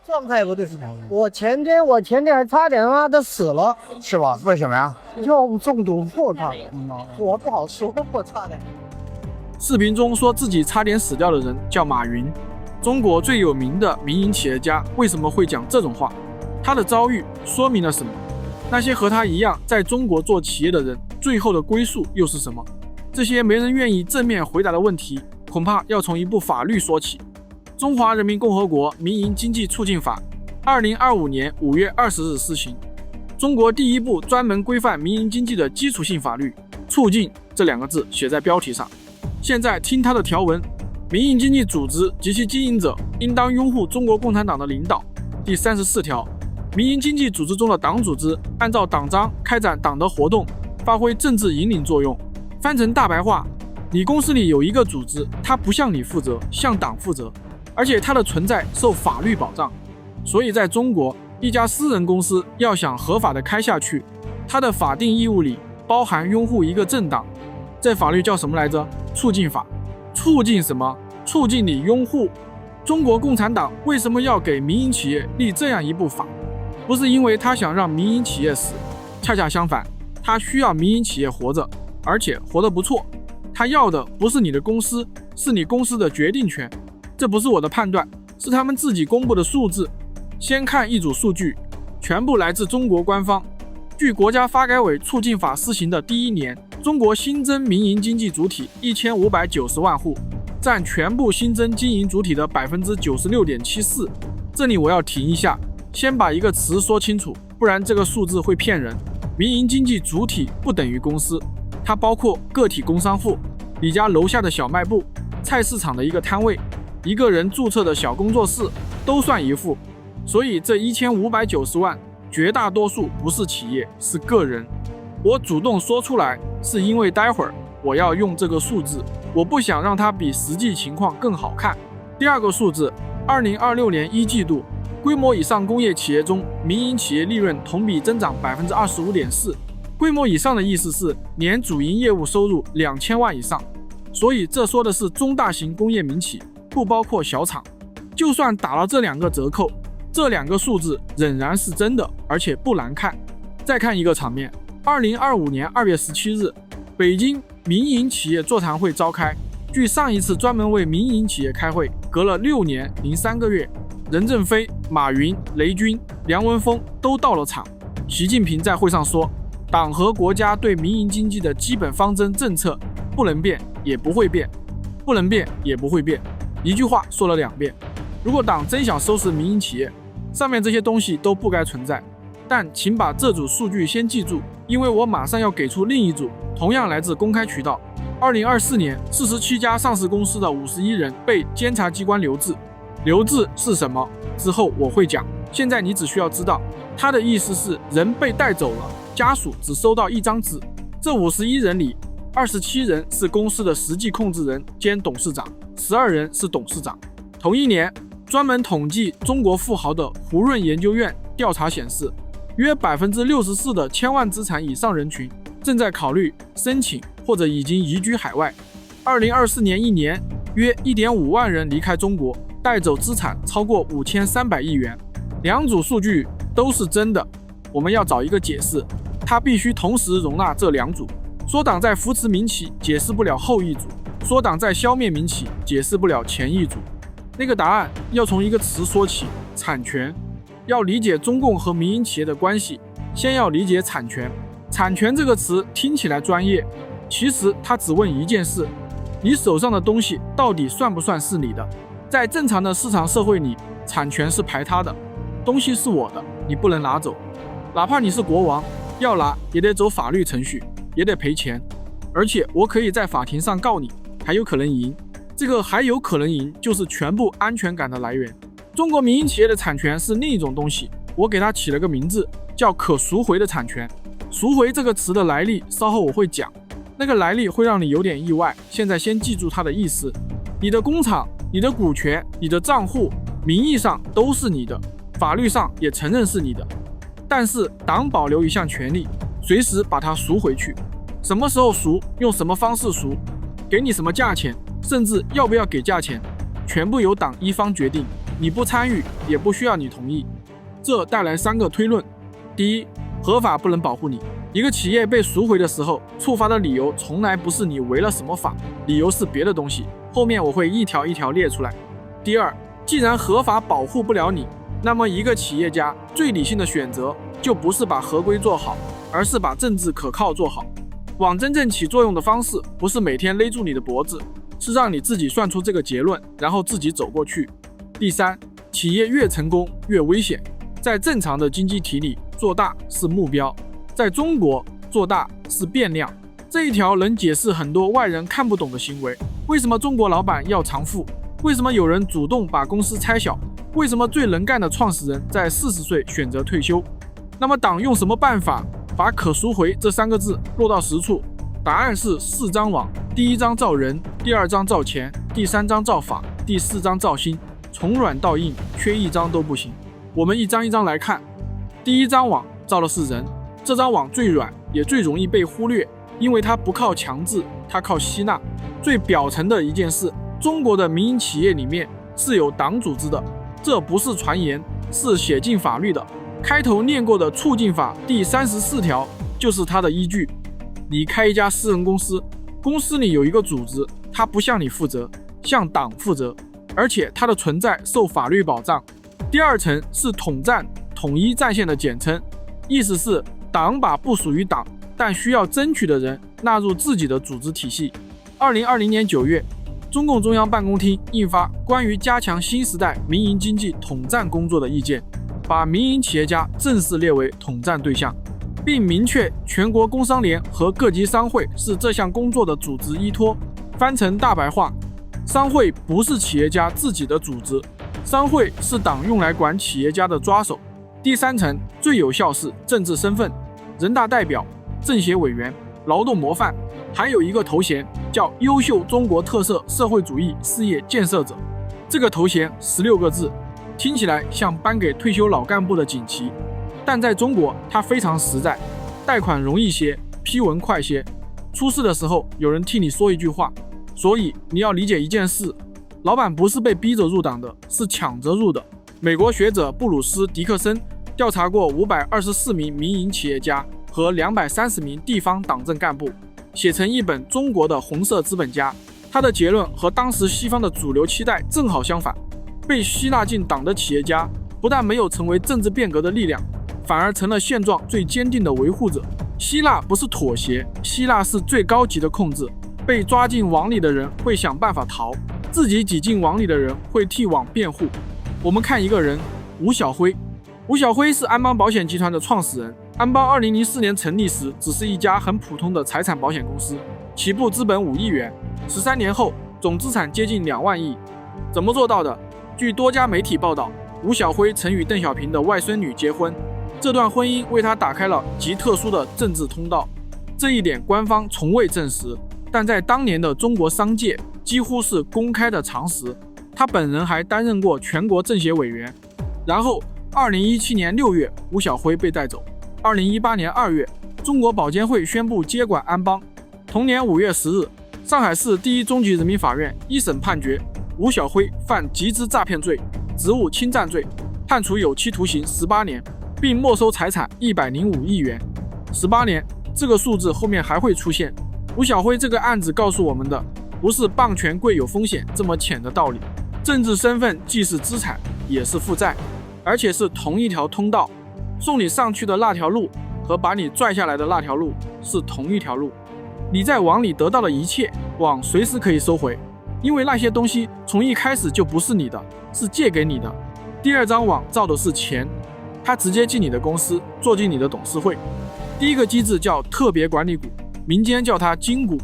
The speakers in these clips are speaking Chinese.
状态不对。我前天还差点的死了，是吧？为什么呀？药物中毒，我操！我不好说，我差点。视频中说自己差点死掉的人叫马云，中国最有名的民营企业家，为什么会讲这种话？他的遭遇说明了什么？那些和他一样在中国做企业的人，最后的归宿又是什么？这些没人愿意正面回答的问题，恐怕要从一部法律说起。《中华人民共和国民营经济促进法》2025年5月20日施行，中国第一部专门规范民营经济的基础性法律。促进这两个字写在标题上。现在听它的条文：民营经济组织及其经营者应当拥护中国共产党的领导。第34条，民营经济组织中的党组织按照党章开展党的活动，发挥政治引领作用。翻成大白话，你公司里有一个组织，它不向你负责，向党负责，而且它的存在受法律保障。所以在中国，一家私人公司要想合法的开下去，它的法定义务里包含拥护一个政党。这法律叫什么来着？促进法。促进什么？促进你拥护。中国共产党为什么要给民营企业立这样一部法？不是因为他想让民营企业死，恰恰相反，他需要民营企业活着，而且活得不错。他要的不是你的公司，是你公司的决定权。这不是我的判断，是他们自己公布的数字。先看一组数据，全部来自中国官方。据国家发改委促进法施行的第1年，中国新增民营经济主体1590万户，占全部新增经营主体的 96.74%。这里我要停一下，先把一个词说清楚，不然这个数字会骗人。民营经济主体不等于公司，它包括个体工商户、你家楼下的小卖部、菜市场的一个摊位、一个人注册的小工作室，都算一户。所以这1590万绝大多数不是企业，是个人。我主动说出来，是因为待会儿我要用这个数字，我不想让它比实际情况更好看。第二个数字，2026年1季度，规模以上工业企业中，民营企业利润同比增长 25.4%。规模以上的意思是年主营业务收入2000万以上，所以这说的是中大型工业民企，不包括小厂。就算打了这2个折扣，这2个数字仍然是真的，而且不难看。再看一个场面，2025年2月17日，北京民营企业座谈会召开。距上一次专门为民营企业开会隔了6年零3个月，任正非、马云、雷军、梁文峰都到了场。习近平在会上说，党和国家对民营经济的基本方针政策不能变，也不会变，不能变，也不会变。一句话说了2遍。如果党真想收拾民营企业，上面这些东西都不该存在。但请把这组数据先记住，因为我马上要给出另一组，同样来自公开渠道。2024年47家上市公司的51人被监察机关留置。留置是什么？之后我会讲。现在你只需要知道，他的意思是人被带走了，家属只收到一张纸。这51人里，27人是公司的实际控制人兼董事长，12人是董事长。同一年，专门统计中国富豪的胡润研究院调查显示，约 64% 的千万资产以上人群正在考虑申请或者已经移居海外。2024年1年，约 1.5 万人离开中国，带走资产超过5300亿元。2组数据都是真的，我们要找一个解释，它必须同时容纳这2组。说党在扶持民企，解释不了后一组；说党在消灭民企，解释不了前一组。那个答案要从一个词说起，产权。要理解中共和民营企业的关系，先要理解产权。产权这个词听起来专业，其实它只问一件事：你手上的东西到底算不算是你的？在正常的市场社会里，产权是排他的，东西是我的，你不能拿走。哪怕你是国王，要拿也得走法律程序，也得赔钱。而且我可以在法庭上告你，还有可能赢。这个还有可能赢，就是全部安全感的来源。中国民营企业的产权是另一种东西，我给它起了个名字，叫可赎回的产权。赎回这个词的来历，稍后我会讲，那个来历会让你有点意外。现在先记住它的意思：你的工厂、你的股权、你的账户，名义上都是你的，法律上也承认是你的。但是党保留一项权利，随时把它赎回去。什么时候赎，用什么方式赎，给你什么价钱，甚至要不要给价钱，全部由党一方决定。你不参与也不需要你同意。这带来3个推论。第一，合法不能保护你。一个企业被赎回的时候，触发的理由从来不是你违了什么法，理由是别的东西，后面我会一条一条列出来。第二，既然合法保护不了你，那么一个企业家最理性的选择就不是把合规做好，而是把政治可靠做好。往真正起作用的方式不是每天勒住你的脖子，是让你自己算出这个结论，然后自己走过去。第三，企业越成功越危险。在正常的经济体里，做大是目标，在中国做大是变量。这一条能解释很多外人看不懂的行为。为什么中国老板要偿付？为什么有人主动把公司拆小？为什么最能干的创始人在40岁选择退休？那么党用什么办法把可赎回这3个字落到实处？答案是4张网，第1张造人，第2张造钱，第3张造法，第4张造心，从软到硬，缺一张都不行。我们一张一张来看。第1张网造的是人，这张网最软，也最容易被忽略，因为它不靠强制，它靠吸纳。最表层的一件事，中国的民营企业里面是有党组织的，这不是传言，是写进法律的。开头念过的促进法第34条就是它的依据。你开一家私人公司，公司里有一个组织，它不向你负责，向党负责，而且它的存在受法律保障。第2层是统战，统一战线的简称，意思是党把不属于党但需要争取的人纳入自己的组织体系。2020年9月，中共中央办公厅印发关于加强新时代民营经济统战工作的意见，把民营企业家正式列为统战对象，并明确全国工商联和各级商会是这项工作的组织依托。翻成大白话，商会不是企业家自己的组织，商会是党用来管企业家的抓手。第3层最有效是政治身份，人大代表、政协委员、劳动模范，还有一个头衔叫优秀中国特色社会主义事业建设者。这个头衔16个字，听起来像颁给退休老干部的锦旗，但在中国它非常实在，贷款容易些，批文快些，出事的时候有人替你说一句话。所以你要理解一件事，老板不是被逼着入党的，是抢着入的。美国学者布鲁斯·迪克森调查过524名民营企业家和230名地方党政干部，写成一本《中国的红色资本家》。他的结论和当时西方的主流期待正好相反，被吸纳进党的企业家不但没有成为政治变革的力量，反而成了现状最坚定的维护者。吸纳不是妥协，吸纳是最高级的控制。被抓进网里的人会想办法逃，自己挤进网里的人会替网辩护。我们看一个人，吴晓辉。吴晓辉是安邦保险集团的创始人。安邦2004年成立时只是一家很普通的财产保险公司，起步资本5亿元，13年后总资产接近2万亿。怎么做到的？据多家媒体报道，吴晓辉曾与邓小平的外孙女结婚，这段婚姻为他打开了极特殊的政治通道。这一点官方从未证实，但在当年的中国商界几乎是公开的常识。他本人还担任过全国政协委员。然后2017年6月，吴晓辉被带走。2018年2月，中国保监会宣布接管安邦。同年5月10日，上海市第一中级人民法院一审判决吴晓辉犯集资诈骗罪、职务侵占罪，判处有期徒刑18年，并没收财产105亿元。18年，这个数字后面还会出现。吴晓辉这个案子告诉我们的，不是棒权贵有风险这么浅的道理。政治身份既是资产，也是负债，而且是同一条通道。送你上去的那条路和把你拽下来的那条路是同一条路。你在网里得到的一切，网随时可以收回，因为那些东西从一开始就不是你的，是借给你的。第2张网造的是钱，它直接进你的公司，做进你的董事会。第一个机制叫特别管理股，民间叫它金股。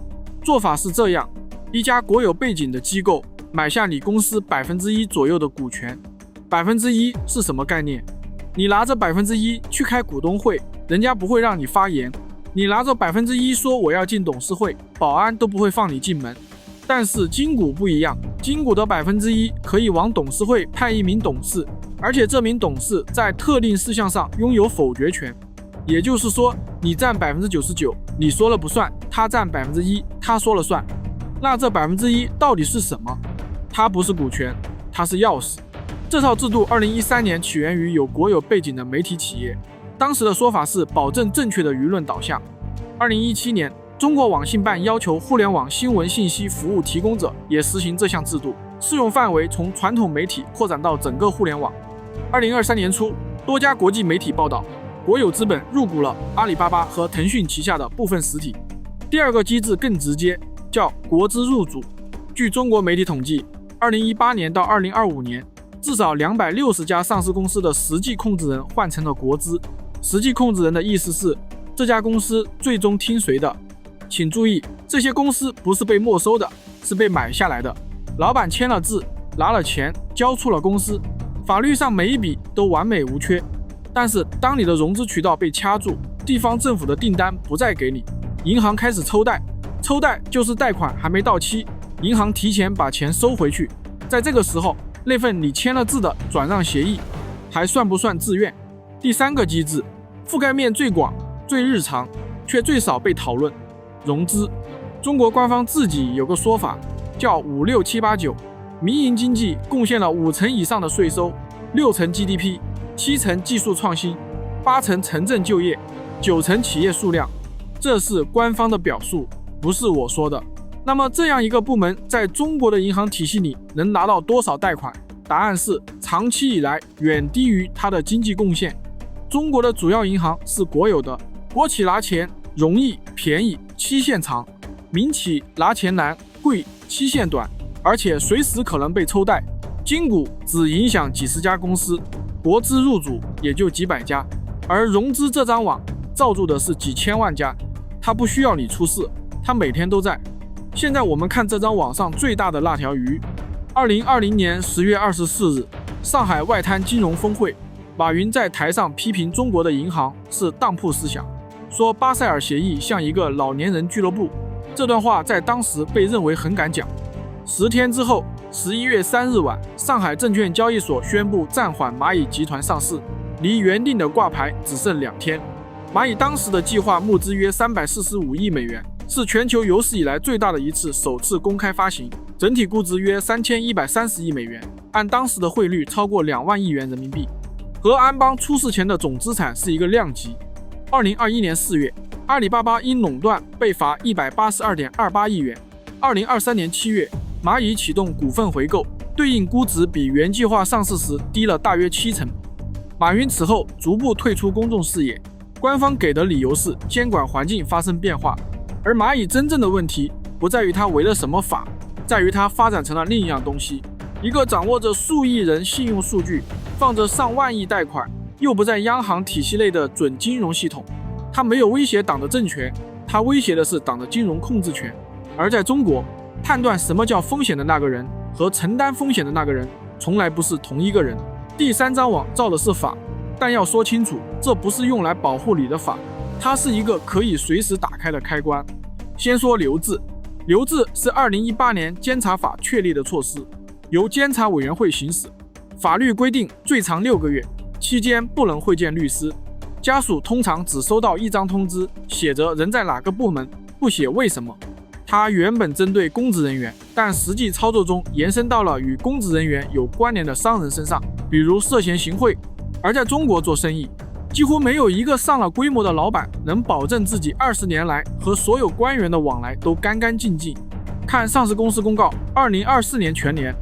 做法是这样，一家国有背景的机构买下你公司1%左右的股权。1%是什么概念？你拿着1%去开股东会，人家不会让你发言。你拿着1%说我要进董事会，保安都不会放你进门。但是金股不一样，金股的1%可以往董事会派一名董事，而且这名董事在特定事项上拥有否决权。也就是说，你占99%，你说了不算，他占1%，他说了算。那这1%到底是什么？它不是股权，它是钥匙。这套制度2013年起源于有国有背景的媒体企业，当时的说法是保证正确的舆论导向。2017年，中国网信办要求互联网新闻信息服务提供者也实行这项制度，适用范围从传统媒体扩展到整个互联网。2023年初，多家国际媒体报道，国有资本入股了阿里巴巴和腾讯旗下的部分实体。第二个机制更直接，叫国资入主。据中国媒体统计，2018年到2025年，至少260家上市公司的实际控制人换成了国资。实际控制人的意思是，这家公司最终听谁的？请注意，这些公司不是被没收的，是被买下来的。老板签了字，拿了钱，交出了公司，法律上每一笔都完美无缺。但是当你的融资渠道被掐住，地方政府的订单不再给你，银行开始抽贷，抽贷就是贷款还没到期，银行提前把钱收回去。在这个时候，那份你签了字的转让协议还算不算自愿？第三个机制，覆盖面最广、最日常，却最少被讨论，融资。中国官方自己有个说法，叫56789，民营经济贡献了50%以上的税收，60%GDP，7% 技术创新，8% 城镇就业，9% 企业数量。这是官方的表述，不是我说的。那么这样一个部门在中国的银行体系里能拿到多少贷款？答案是长期以来远低于它的经济贡献。中国的主要银行是国有的，国企拿钱容易便宜，期限长；民企拿钱难贵，期限短，而且随时可能被抽贷。金股只影响几十家公司，国资入主也就几百家，而融资这张网罩住的是几千万家，它不需要你出事，它每天都在。现在我们看这张网上最大的那条鱼。2020年10月24日，上海外滩金融峰会，马云在台上批评中国的银行是当铺思想，说巴塞尔协议像一个老年人俱乐部。这段话在当时被认为很敢讲。10天之后，11月3日晚，上海证券交易所宣布暂缓蚂蚁集团上市，离原定的挂牌只剩2天。蚂蚁当时的计划募资约345亿美元，是全球有史以来最大的一次首次公开发行，整体估值约3130亿美元，按当时的汇率超过2万亿元人民币，和安邦出事前的总资产是一个量级。2021年4月，阿里巴巴因垄断被罚182.28亿元。2023年7月，蚂蚁启动股份回购，对应估值比原计划上市时低了大约70%。马云此后逐步退出公众视野，官方给的理由是监管环境发生变化。而蚂蚁真正的问题不在于它违了什么法，在于它发展成了另一样东西，一个掌握着数亿人信用数据，放着上万亿贷款，又不在央行体系内的准金融系统。它没有威胁党的政权，它威胁的是党的金融控制权。而在中国，判断什么叫风险的那个人和承担风险的那个人从来不是同一个人。第三张网造的是法，但要说清楚，这不是用来保护你的法，它是一个可以随时打开的开关。先说留置，留置是2018年监察法确立的措施，由监察委员会行使。法律规定最长6个月，期间不能会见律师。家属通常只收到1张通知，写着人在哪个部门，不写为什么。它原本针对公职人员，但实际操作中延伸到了与公职人员有关联的商人身上，比如涉嫌行贿。而在中国做生意，几乎没有一个上了规模的老板能保证自己20年来和所有官员的往来都干干净净。看上市公司公告，2024年全年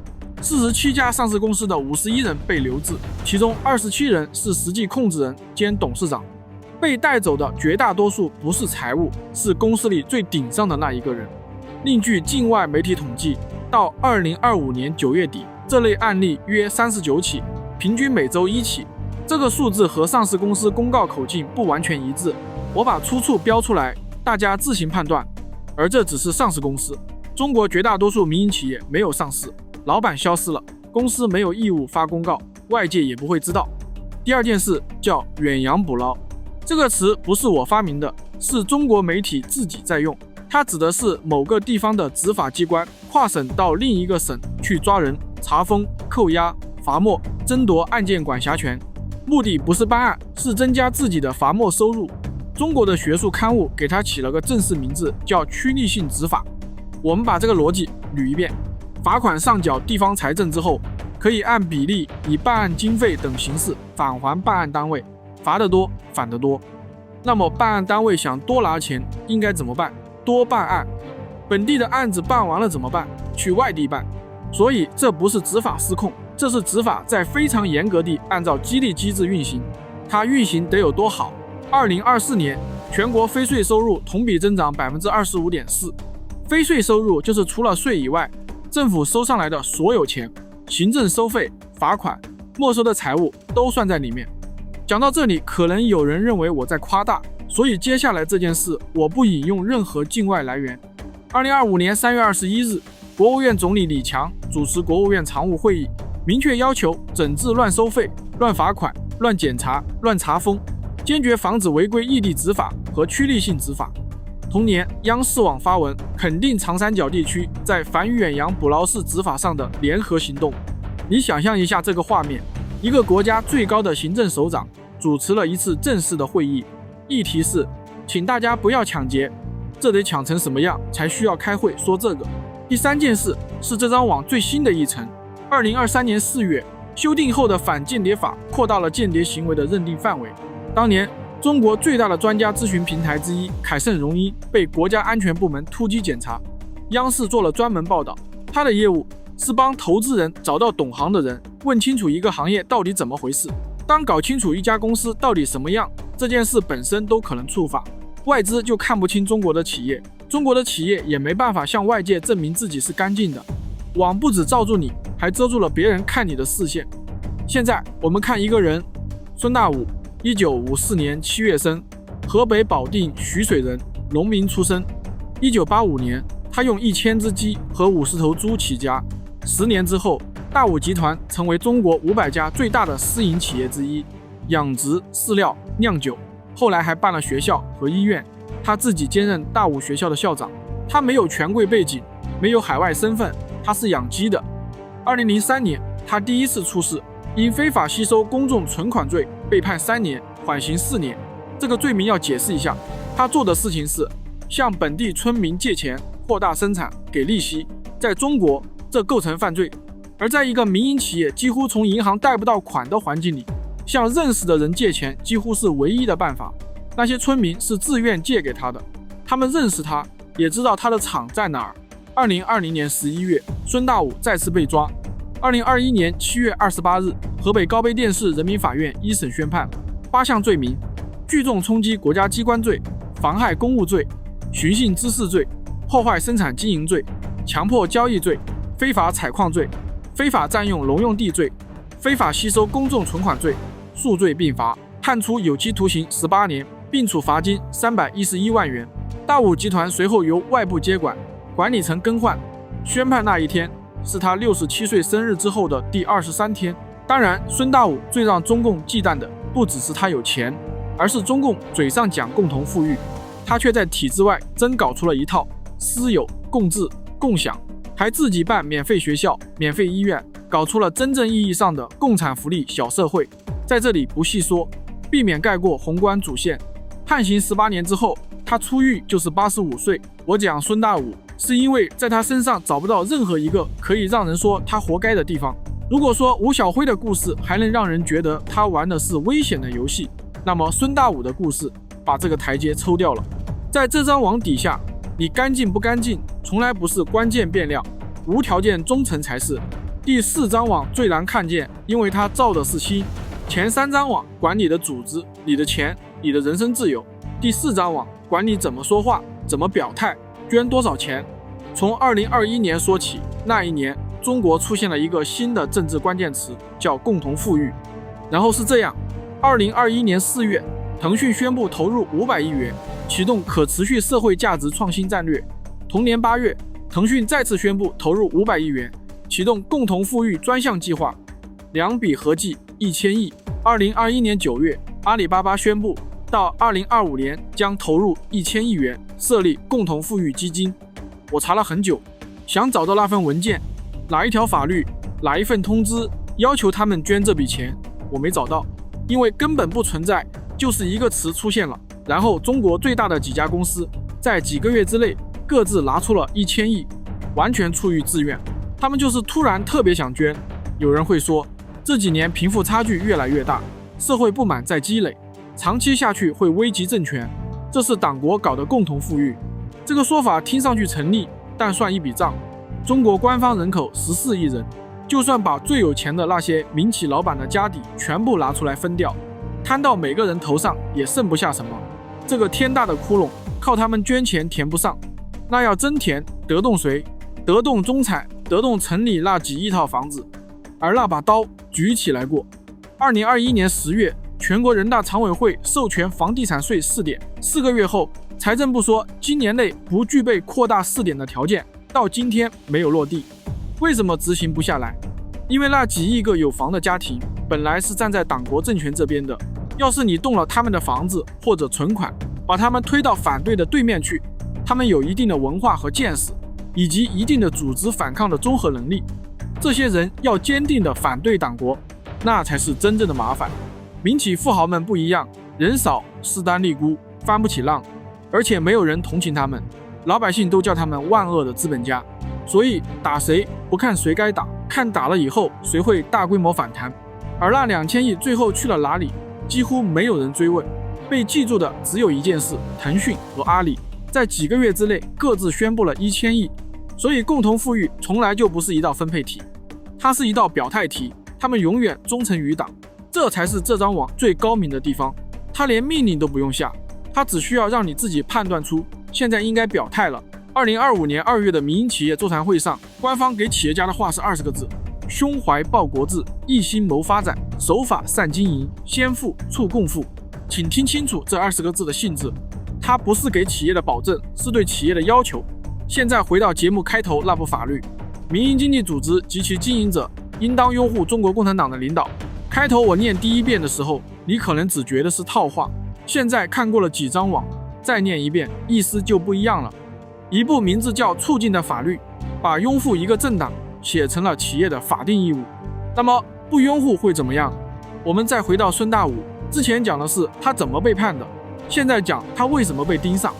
47家上市公司的51人被留置，其中27人是实际控制人兼董事长。被带走的绝大多数不是财务，是公司里最顶上的那一个人。另据境外媒体统计，到2025年9月底，这类案例约39起，平均每周1起。这个数字和上市公司公告口径不完全一致，我把出处标出来，大家自行判断。而这只是上市公司，中国绝大多数民营企业没有上市，老板消失了，公司没有义务发公告，外界也不会知道。第二件事叫远洋捕捞，这个词不是我发明的，是中国媒体自己在用。它指的是某个地方的执法机关跨省到另一个省去抓人、查封、扣押、罚没、争夺案件管辖权，目的不是办案，是增加自己的罚没收入。中国的学术刊物给它起了个正式名字，叫趋利性执法。我们把这个逻辑捋一遍：罚款上缴地方财政之后，可以按比例以办案经费等形式返还办案单位，罚得多，返得多。那么办案单位想多拿钱应该怎么办？多办案。本地的案子办完了怎么办？去外地办。所以这不是执法失控，这是执法在非常严格地按照激励机制运行。它运行得有多好？2024年全国非税收入同比增长 25.4%。非税收入就是除了税以外，政府收上来的所有钱，行政收费、罚款、没收的财物都算在里面。讲到这里，可能有人认为我在夸大，所以接下来这件事我不引用任何境外来源。2025年3月21日，国务院总理李强主持国务院常务会议，明确要求整治乱收费、乱罚款、乱检查、乱查封，坚决防止违规异地执法和趋利性执法。同年，央视网发文肯定长三角地区在反远洋捕捞式执法上的联合行动。你想象一下这个画面，一个国家最高的行政首长主持了一次正式的会议，议题是请大家不要抢劫，这得抢成什么样才需要开会说这个。第三件事是这张网最新的议程，2023年4月修订后的反间谍法扩大了间谍行为的认定范围。当年中国最大的专家咨询平台之一凯盛荣一被国家安全部门突击检查，央视做了专门报道。他的业务是帮投资人找到懂行的人，问清楚一个行业到底怎么回事。当搞清楚一家公司到底什么样，这件事本身都可能触发外资就看不清中国的企业，中国的企业也没办法向外界证明自己是干净的。网不止罩住你，还遮住了别人看你的视线。现在我们看一个人，孙大武，1954年7月生，河北保定徐水人，农民出身。1985年，他用1000只鸡和50头猪起家。10年之后，大武集团成为中国500家最大的私营企业之一，养殖、饲料、酿酒，后来还办了学校和医院。他自己兼任大武学校的校长。他没有权贵背景，没有海外身份，他是养鸡的。2003年，他第一次出事，因非法吸收公众存款罪被判3年，缓刑4年。这个罪名要解释一下，他做的事情是向本地村民借钱，扩大生产，给利息。在中国，这构成犯罪。而在一个民营企业几乎从银行贷不到款的环境里，向认识的人借钱几乎是唯一的办法。那些村民是自愿借给他的，他们认识他，也知道他的厂在哪儿。2020年11月，孙大武再次被抓。2021年7月28日，河北高碑店市人民法院一审宣判8项罪名：聚众冲击国家机关罪、妨害公务罪、寻衅滋事罪、破坏生产经营罪、强迫交易罪、非法采矿罪、非法占用农用地罪、非法吸收公众存款罪，数罪并罚，判处有期徒刑18年，并处罚金311万元。大武集团随后由外部接管，管理层更换。宣判那一天是他67岁生日之后的第23天。当然，孙大武最让中共忌惮的不只是他有钱，而是中共嘴上讲共同富裕，他却在体制外真搞出了一套私有、共治、共享，还自己办免费学校、免费医院，搞出了真正意义上的共产福利小社会。在这里不细说，避免盖过宏观主线。判刑18年之后，他出狱就是85岁。我讲孙大武，是因为在他身上找不到任何一个可以让人说他活该的地方。如果说吴小辉的故事还能让人觉得他玩的是危险的游戏，那么孙大武的故事把这个台阶抽掉了。在这张网底下，你干净不干净从来不是关键变量，无条件忠诚才是。第4张网最难看见，因为它照的是心。前3张网管你的组织、你的钱、你的人身自由，第4张网管你怎么说话、怎么表态、捐多少钱。从2021年说起，那一年中国出现了一个新的政治关键词，叫共同富裕。然后是这样，2021年4月，腾讯宣布投入500亿元，启动可持续社会价值创新战略。同年8月，腾讯再次宣布投入500亿元，启动共同富裕专项计划，2笔合计1000亿。2021年9月，阿里巴巴宣布到2025年将投入1000亿元，设立共同富裕基金。我查了很久，想找到那份文件，哪一条法律，哪一份通知要求他们捐这笔钱，我没找到，因为根本不存在，就是一个词出现了，然后中国最大的几家公司在几个月之内各自拿出了1000亿，完全出于自愿。他们就是突然特别想捐，有人会说，这几年贫富差距越来越大，社会不满在积累，长期下去会危及政权，这是党国搞的共同富裕。这个说法听上去成立，但算一笔账，中国官方人口14亿人，就算把最有钱的那些民企老板的家底全部拿出来分掉，摊到每个人头上也剩不下什么。这个天大的窟窿，靠他们捐钱填不上，那要真填，得动谁？得动中产，得动城里那几亿套房子，而那把刀举起来过。2021年10月，全国人大常委会授权房地产税试点，4个月后，财政部说今年内不具备扩大试点的条件，到今天没有落地。为什么执行不下来？因为那几亿个有房的家庭本来是站在党国政权这边的，要是你动了他们的房子或者存款，把他们推到反对的对面去，他们有一定的文化和见识，以及一定的组织反抗的综合能力，这些人要坚定的反对党国，那才是真正的麻烦。民企富豪们不一样，人少势单力孤，翻不起浪，而且没有人同情他们，老百姓都叫他们万恶的资本家。所以打谁不看谁该打，看打了以后谁会大规模反弹。而那2000亿最后去了哪里，几乎没有人追问，被记住的只有一件事，腾讯和阿里在几个月之内各自宣布了1000亿。所以共同富裕从来就不是一道分配题，它是一道表态题，他们永远忠诚于党，这才是这张网最高明的地方。他连命令都不用下，他只需要让你自己判断出现在应该表态了。2025年2月的民营企业座谈会上，官方给企业家的话是20个字：胸怀报国志，一心谋发展，守法善经营，先富促共富。请听清楚这20个字的性质，它不是给企业的保证，是对企业的要求。现在回到节目开头那部法律，民营经济组织及其经营者应当拥护中国共产党的领导。开头我念第一遍的时候，你可能只觉得是套话，现在看过了几张网，再念一遍，意思就不一样了。一部名字叫《促进》的法律，把拥护一个政党写成了企业的法定义务。那么不拥护会怎么样？我们再回到孙大武，之前讲的是他怎么被判的，现在讲他为什么被盯上。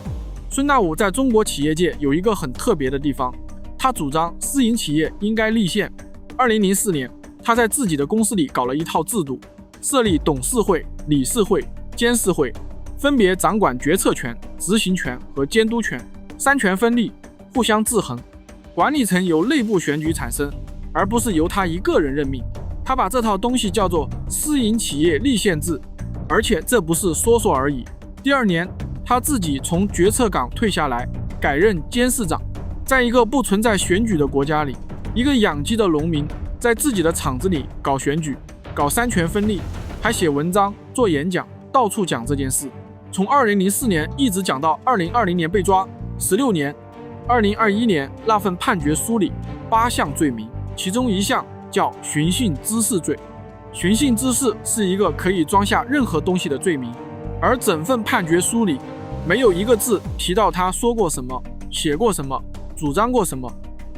孙大武在中国企业界有一个很特别的地方，他主张私营企业应该立宪。2004年，他在自己的公司里搞了一套制度，设立董事会、理事会、监事会，分别掌管决策权、执行权和监督权，三权分立，互相制衡。管理层由内部选举产生，而不是由他一个人任命。他把这套东西叫做私营企业立宪制，而且这不是说说而已。第2年，他自己从决策岗退下来，改任监事长。在一个不存在选举的国家里，一个养鸡的农民在自己的厂子里搞选举，搞三权分立，还写文章、做演讲，到处讲这件事。从2004年一直讲到2020年被抓，16年。2021年那份判决书里8项罪名，其中一项叫寻衅滋事罪。寻衅滋事是一个可以装下任何东西的罪名，而整份判决书里没有一个字提到他说过什么、写过什么、主张过什么。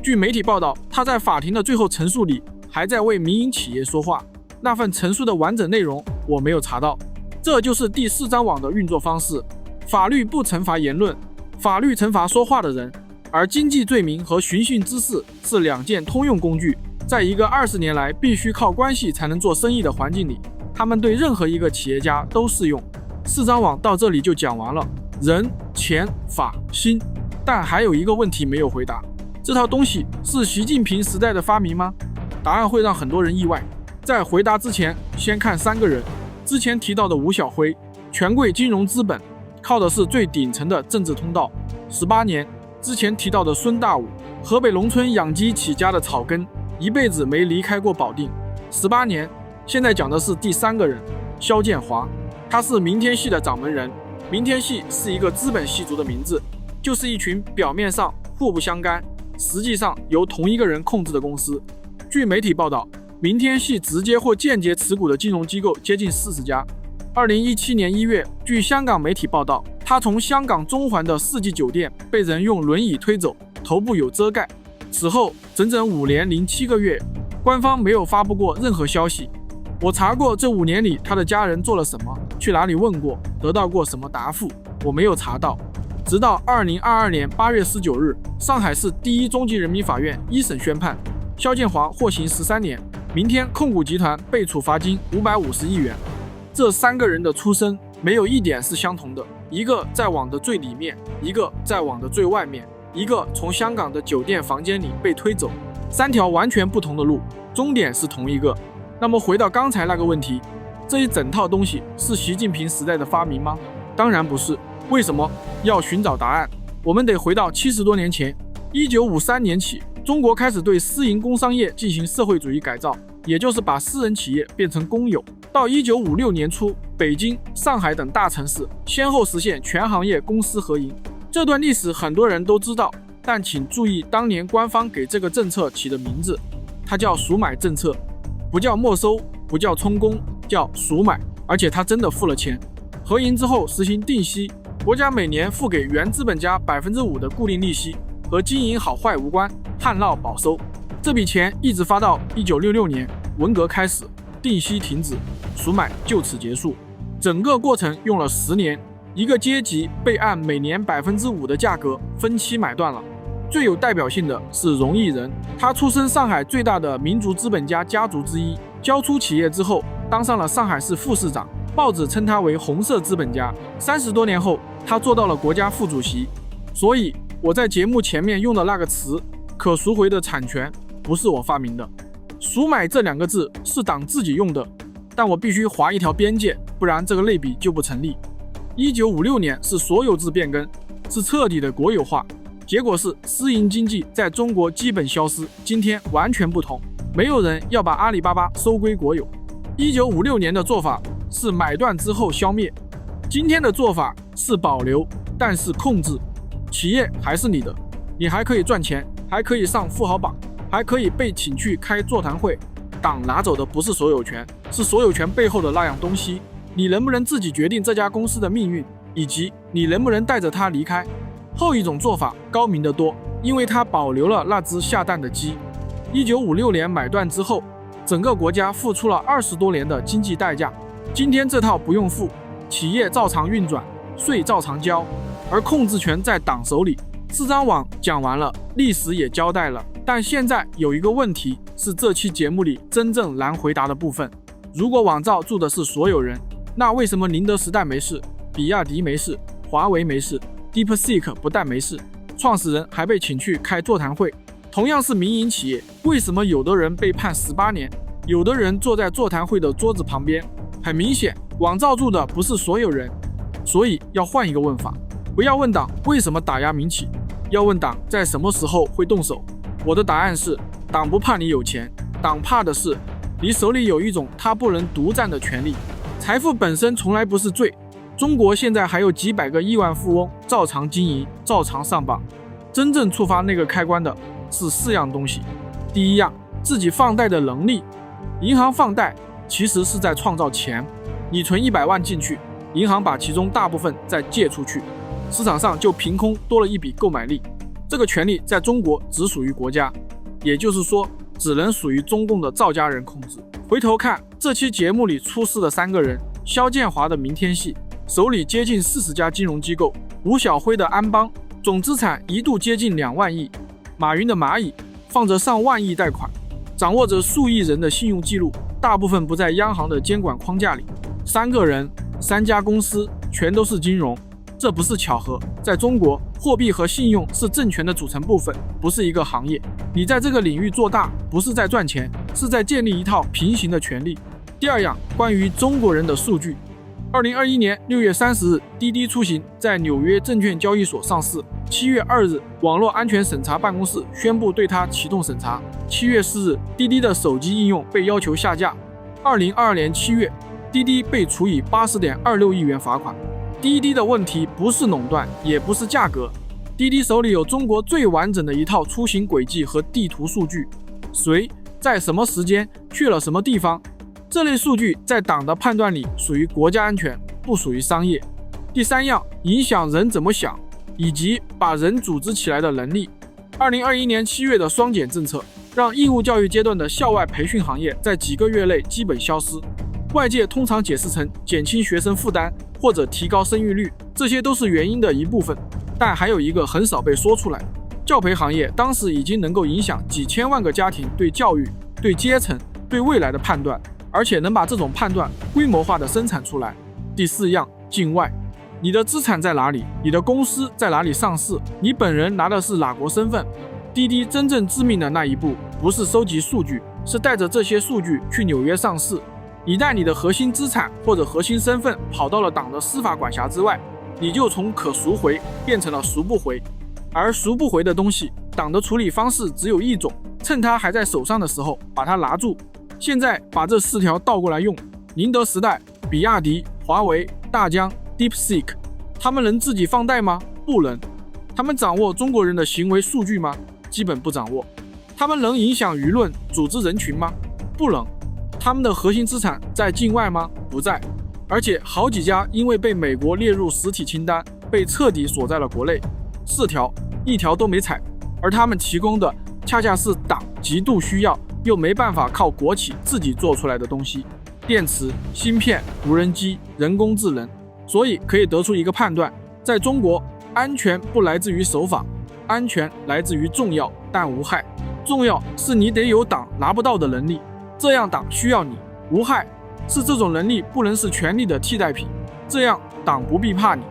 据媒体报道，他在法庭的最后陈述里还在为民营企业说话。那份陈述的完整内容我没有查到。这就是第4张网的运作方式：法律不惩罚言论，法律惩罚说话的人。而经济罪名和寻衅滋事是2件通用工具，在一个20年来必须靠关系才能做生意的环境里，他们对任何一个企业家都适用。4张网到这里就讲完了，人、钱、法、心。但还有一个问题没有回答，这套东西是习近平时代的发明吗？答案会让很多人意外。在回答之前，先看3个人。之前提到的吴晓辉，权贵金融资本，靠的是最顶层的政治通道，18年。之前提到的孙大武，河北农村养鸡起家的草根，一辈子没离开过保定，18年。现在讲的是第3个人，肖建华，他是明天系的掌门人。明天系是一个资本系族的名字，就是一群表面上互不相干，实际上由同一个人控制的公司。据媒体报道，明天系直接或间接持股的金融机构接近40家。2017年1月，据香港媒体报道，他从香港中环的4季酒店被人用轮椅推走，头部有遮盖。此后整整5年零7个月，官方没有发布过任何消息。我查过这5年里他的家人做了什么，去哪里问过，得到过什么答复，我没有查到。直到2022年8月19日，上海市第一中级人民法院一审宣判，肖建华获刑13年。明天控股集团被处罚金550亿元。这3个人的出身没有一点是相同的，一个在网的最里面，一个在网的最外面，一个从香港的酒店房间里被推走，3条完全不同的路，终点是同一个。那么回到刚才那个问题，这一整套东西是习近平时代的发明吗？当然不是。为什么要寻找答案？我们得回到70多年前，1953年起，中国开始对私营工商业进行社会主义改造，也就是把私人企业变成公有。到1956年初，北京、上海等大城市先后实现全行业公私合营。这段历史很多人都知道，但请注意当年官方给这个政策起的名字，它叫赎买政策，不叫没收，不叫充公，叫赎买，而且它真的付了钱。合营之后实行定息，国家每年付给原资本家5%的固定利息，和经营好坏无关，旱涝保收。这笔钱一直发到1966年，文革开始，定息停止，赎买就此结束。整个过程用了10年，一个阶级被按每年5%的价格分期买断了。最有代表性的是荣毅仁，他出身上海最大的民族资本家家族之一，交出企业之后当上了上海市副市长，报纸称他为红色资本家。30多年后，他做到了国家副主席。所以我在节目前面用的那个词可赎回的产权不是我发明的。赎买这2个字是党自己用的，但我必须划一条边界，不然这个类比就不成立。1956年是所有制变更，是彻底的国有化，结果是私营经济在中国基本消失。今天完全不同，没有人要把阿里巴巴收归国有。1956年的做法是买断之后消灭，今天的做法是保留，但是控制。企业还是你的，你还可以赚钱，还可以上富豪榜，还可以被请去开座谈会。党拿走的不是所有权，是所有权背后的那样东西。你能不能自己决定这家公司的命运，以及你能不能带着它离开？后一种做法高明得多，因为它保留了那只下蛋的鸡。1956年买断之后，整个国家付出了20多年的经济代价。今天这套不用付，企业照常运转，税照常交，而控制权在党手里。4张网讲完了，历史也交代了，但现在有一个问题是这期节目里真正难回答的部分。如果网造住的是所有人，那为什么宁德时代没事，比亚迪没事，华为没事， DeepSeek 不但没事，创始人还被请去开座谈会？同样是民营企业，为什么有的人被判18年，有的人坐在座谈会的桌子旁边？很明显，网造住的不是所有人。所以要换一个问法，不要问党为什么打压民企，要问党在什么时候会动手。我的答案是，党不怕你有钱，党怕的是你手里有一种他不能独占的权利。财富本身从来不是罪，中国现在还有几百个亿万富翁照常经营，照常上榜。真正触发那个开关的是4样东西。第一样，自己放贷的能力。银行放贷其实是在创造钱，你存100万进去，银行把其中大部分再借出去，市场上就凭空多了一笔购买力。这个权利在中国只属于国家，也就是说只能属于中共的赵家人控制。回头看这期节目里出事的3个人，肖建华的明天系手里接近40家金融机构，吴晓辉的安邦总资产一度接近2万亿，马云的蚂蚁放着上万亿贷款，掌握着数亿人的信用记录，大部分不在央行的监管框架里。3个人3家公司全都是金融，这不是巧合。在中国，货币和信用是政权的组成部分，不是一个行业。你在这个领域做大，不是在赚钱，是在建立一套平行的权利。第二样，关于中国人的数据。2021年6月30日，滴滴出行在纽约证券交易所上市。7月2日，网络安全审查办公室宣布对它启动审查。7月4日，滴滴的手机应用被要求下架。2022年7月，滴滴被处以80.26亿元罚款。滴滴的问题不是垄断，也不是价格。滴滴手里有中国最完整的一套出行轨迹和地图数据，谁在什么时间去了什么地方，这类数据在党的判断里属于国家安全，不属于商业。第3样，影响人怎么想，以及把人组织起来的能力。2021年7月的双减政策，让义务教育阶段的校外培训行业在几个月内基本消失。外界通常解释成减轻学生负担或者提高生育率，这些都是原因的一部分。但还有一个很少被说出来，教培行业当时已经能够影响几千万个家庭对教育、对阶层、对未来的判断，而且能把这种判断规模化的生产出来。第4样，境外。你的资产在哪里？你的公司在哪里上市？你本人拿的是哪国身份？滴滴真正致命的那一步，不是收集数据，是带着这些数据去纽约上市。一旦你的核心资产或者核心身份跑到了党的司法管辖之外，你就从可赎回变成了赎不回。而赎不回的东西，党的处理方式只有一种，趁它还在手上的时候把它拿住。现在把这4条倒过来用，宁德时代、比亚迪、华为、大疆、DeepSeek， 他们能自己放贷吗？不能。他们掌握中国人的行为数据吗？基本不掌握。他们能影响舆论、组织人群吗？不能。他们的核心资产在境外吗？不在。而且好几家因为被美国列入实体清单，被彻底锁在了国内。4条，1条都没踩。而他们提供的恰恰是党极度需要又没办法靠国企自己做出来的东西：电池、芯片、无人机、人工智能。所以可以得出一个判断，在中国，安全不来自于守法，安全来自于重要但无害。重要是你得有党拿不到的能力，这样党需要你；无害是这种能力不能是权力的替代品，这样党不必怕你。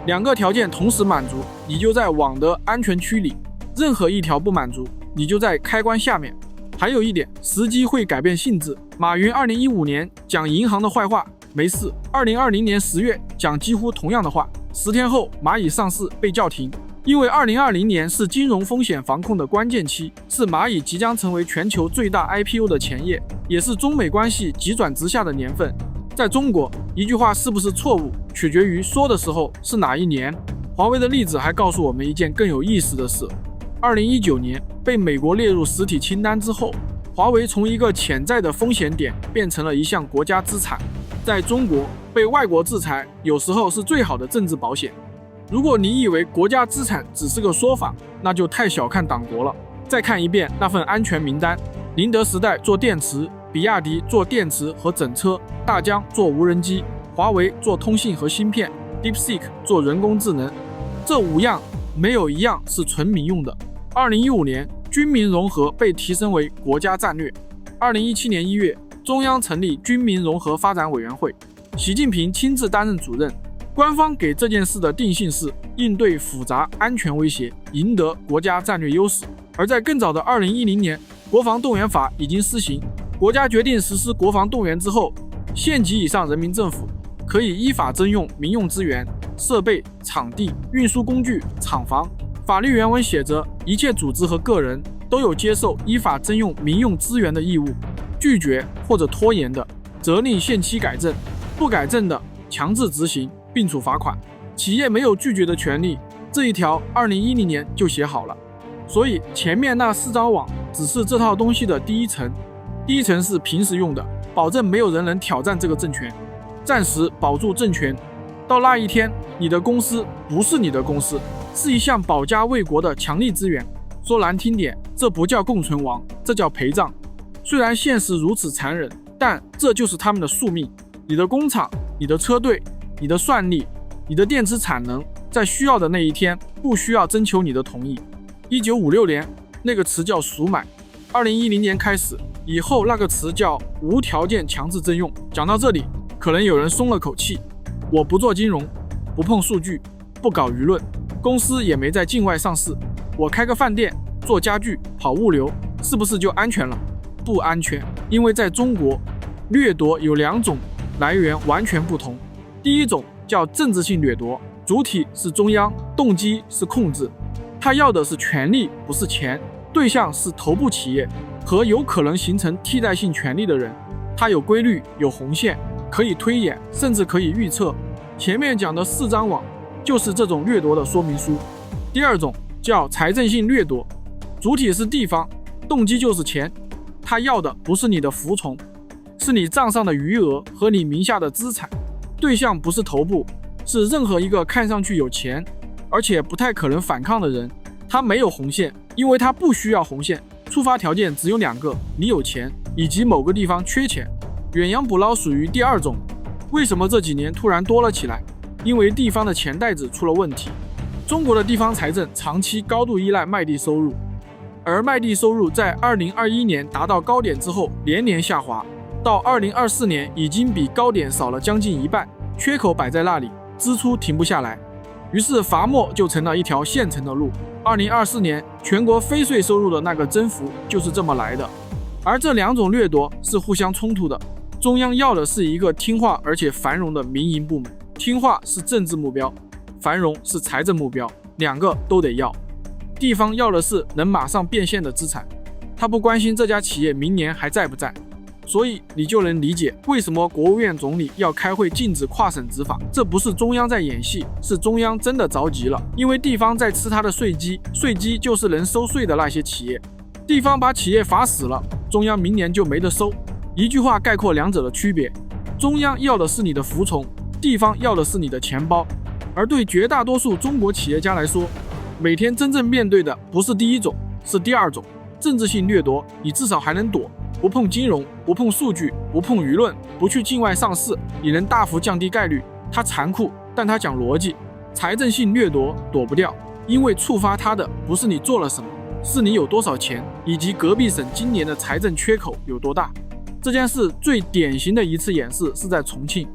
2个条件同时满足，你就在网的安全区里；任何1条不满足，你就在开关下面。还有一点，时机会改变性质。马云2015年讲银行的坏话没事，2020年10月讲几乎同样的话，10天后蚂蚁上市被叫停。因为2020年是金融风险防控的关键期，是蚂蚁即将成为全球最大 IPO 的前夜，也是中美关系急转直下的年份。在中国，一句话是不是错误，取决于说的时候是哪一年。华为的例子还告诉我们一件更有意思的事：2019年被美国列入实体清单之后，华为从一个潜在的风险点变成了一项国家资产。在中国，被外国制裁有时候是最好的政治保险。如果你以为国家资产只是个说法，那就太小看党国了。再看一遍那份安全名单：宁德时代做电池，比亚迪做电池和整车，大疆做无人机，华为做通信和芯片， DeepSeek 做人工智能。这5样没有1样是纯民用的。2015年，军民融合被提升为国家战略。2017年1月，中央成立军民融合发展委员会，习近平亲自担任主任。官方给这件事的定性是应对复杂安全威胁，赢得国家战略优势。而在更早的2010年，国防动员法已经施行，国家决定实施国防动员之后，县级以上人民政府可以依法征用民用资源、设备、场地、运输工具、厂房。法律原文写着，一切组织和个人都有接受依法征用民用资源的义务，拒绝或者拖延的，责令限期改正，不改正的强制执行并处罚款。企业没有拒绝的权利，这一条2010年就写好了。所以前面那4张网只是这套东西的第一层，第一层是平时用的，保证没有人能挑战这个政权，暂时保住政权。到那一天，你的公司不是你的公司，是一项保家卫国的强力资源。说难听点，这不叫共存亡，这叫陪葬。虽然现实如此残忍，但这就是他们的宿命。你的工厂、你的车队、你的算力、你的电池产能，在需要的那一天不需要征求你的同意。1956年那个词叫赎买，2010年开始以后那个词叫无条件强制征用。讲到这里，可能有人松了口气，我不做金融，不碰数据，不搞舆论，公司也没在境外上市，我开个饭店，做家具，跑物流，是不是就安全了？不安全，因为在中国，掠夺有2种，来源完全不同。第一种叫政治性掠夺，主体是中央，动机是控制，他要的是权力，不是钱，对象是头部企业和有可能形成替代性权利的人，他有规律，有红线，可以推演，甚至可以预测。前面讲的4张网就是这种掠夺的说明书。第二种叫财政性掠夺，主体是地方，动机就是钱，他要的不是你的服从，是你账上的余额和你名下的资产，对象不是头部，是任何一个看上去有钱而且不太可能反抗的人。他没有红线，因为他不需要红线，触发条件只有2个，你有钱以及某个地方缺钱。远洋捕捞属于第2种。为什么这几年突然多了起来？因为地方的钱袋子出了问题。中国的地方财政长期高度依赖卖地收入，而卖地收入在2021年达到高点之后连年下滑，到2024年已经比高点少了将近一半，缺口摆在那里，支出停不下来。于是罚没就成了一条现成的路。2024年全国非税收入的那个增幅就是这么来的。而这两种掠夺是互相冲突的，中央要的是一个听话而且繁荣的民营部门，听话是政治目标，繁荣是财政目标，两个都得要。地方要的是能马上变现的资产，他不关心这家企业明年还在不在。所以你就能理解为什么国务院总理要开会禁止跨省执法，这不是中央在演戏，是中央真的着急了，因为地方在吃他的税基，税基就是能收税的那些企业，地方把企业罚死了，中央明年就没得收。一句话概括两者的区别，中央要的是你的服从，地方要的是你的钱包。而对绝大多数中国企业家来说，每天真正面对的不是第一种，是第二种政治性掠夺，你至少还能躲，不碰金融，不碰数据，不碰舆论，不去境外上市，你能大幅降低概率。它残酷，但它讲逻辑。财政性掠夺躲不掉，因为触发它的不是你做了什么，是你有多少钱，以及隔壁省今年的财政缺口有多大。这件事最典型的一次演示是在重庆。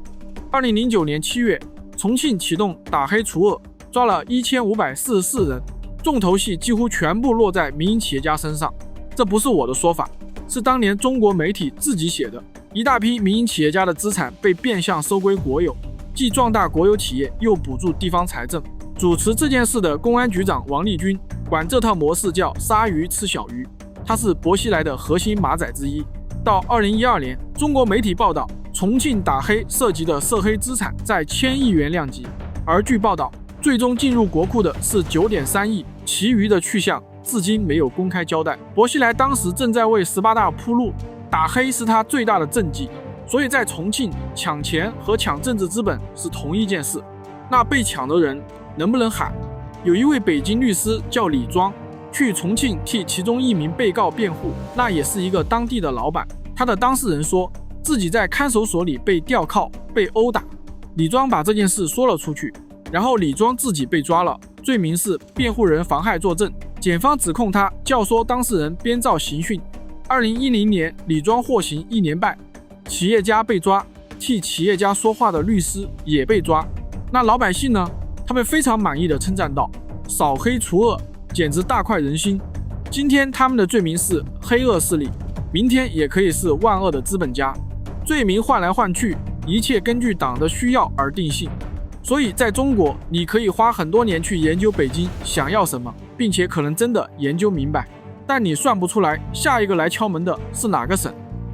2009年7月，重庆启动打黑除恶，抓了1544人，重头戏几乎全部落在民营企业家身上。这不是我的说法，是当年中国媒体自己写的。一大批民营企业家的资产被变相收归国有，既壮大国有企业，又补助地方财政。主持这件事的公安局长王立军管这套模式叫鲨鱼吃小鱼，他是薄熙来的核心马仔之一。到2012年，中国媒体报道，重庆打黑涉及的涉黑资产在1000亿元量级，而据报道，最终进入国库的是9.3亿，其余的去向至今没有公开交代。薄熙来当时正在为18大铺路，打黑是他最大的政绩，所以在重庆抢钱和抢政治资本是同一件事。那被抢的人能不能喊？有一位北京律师叫李庄，去重庆替其中一名被告辩护，那也是一个当地的老板。他的当事人说自己在看守所里被吊铐，被殴打。李庄把这件事说了出去，然后李庄自己被抓了，罪名是辩护人妨害作证，检方指控他教唆当事人编造刑讯。2010年，李庄获刑1年半，企业家被抓，替企业家说话的律师也被抓。那老百姓呢？他们非常满意地称赞道：扫黑除恶，简直大快人心。今天他们的罪名是黑恶势力，明天也可以是万恶的资本家。罪名换来换去，一切根据党的需要而定性。所以在中国，你可以花很多年去研究北京想要什么，并且可能真的研究明白，但你算不出来下一个来敲门的是哪个省，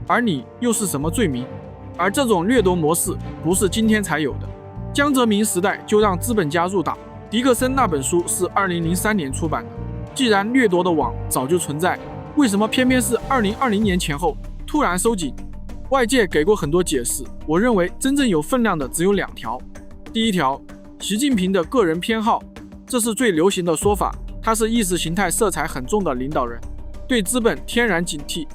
而你又是什么罪名。而这种掠夺模式不是今天才有的，江泽民时代就让资本家入党。狄克森那本书是2003年出版的。既然掠夺的网早就存在，为什么偏偏是2020年前后突然收紧？外界给过很多解释，我认为真正有分量的只有2条。第一条，习近平的个人偏好，这是最流行的说法，他是意识形态色彩很重的领导人，对资本天然警惕，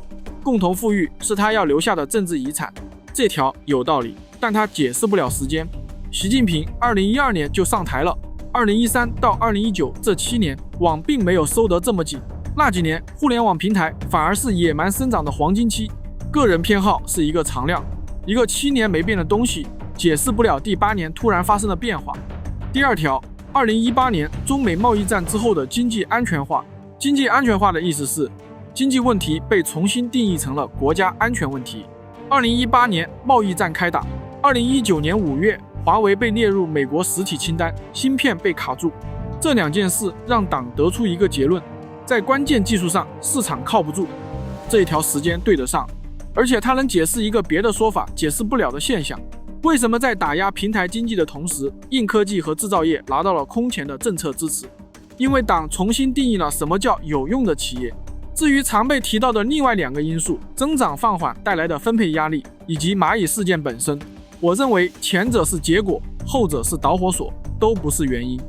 共同富裕是他要留下的政治遗产。这条有道理，但他解释不了时间。习近平2012年就上台了，2013到2019这7年，网并没有收得这么紧，那几年互联网平台反而是野蛮生长的黄金期。个人偏好是一个常量，一个7年没变的东西，解释不了第8年突然发生的变化。第二条，2018年中美贸易战之后的经济安全化。经济安全化的意思是，经济问题被重新定义成了国家安全问题。2018年贸易战开打，2019年5月，华为被列入美国实体清单，芯片被卡住。这2件事让党得出一个结论，在关键技术上市场靠不住。这一条时间对得上，而且它能解释一个别的说法解释不了的现象。为什么在打压平台经济的同时，硬科技和制造业拿到了空前的政策支持？因为党重新定义了什么叫有用的企业。至于常被提到的另外2个因素，增长放缓带来的分配压力，以及蚂蚁事件本身，我认为前者是结果，后者是导火索，都不是原因。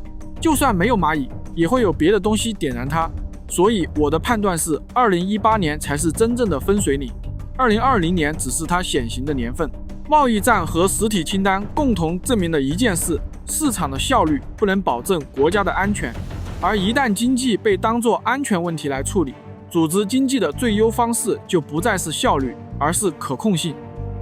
就算没有蚂蚁，也会有别的东西点燃它。所以我的判断是2018年才是真正的分水岭，2020年只是它显形的年份。贸易战和实体清单共同证明了一件事，市场的效率不能保证国家的安全，而一旦经济被当作安全问题来处理，组织经济的最优方式就不再是效率，而是可控性。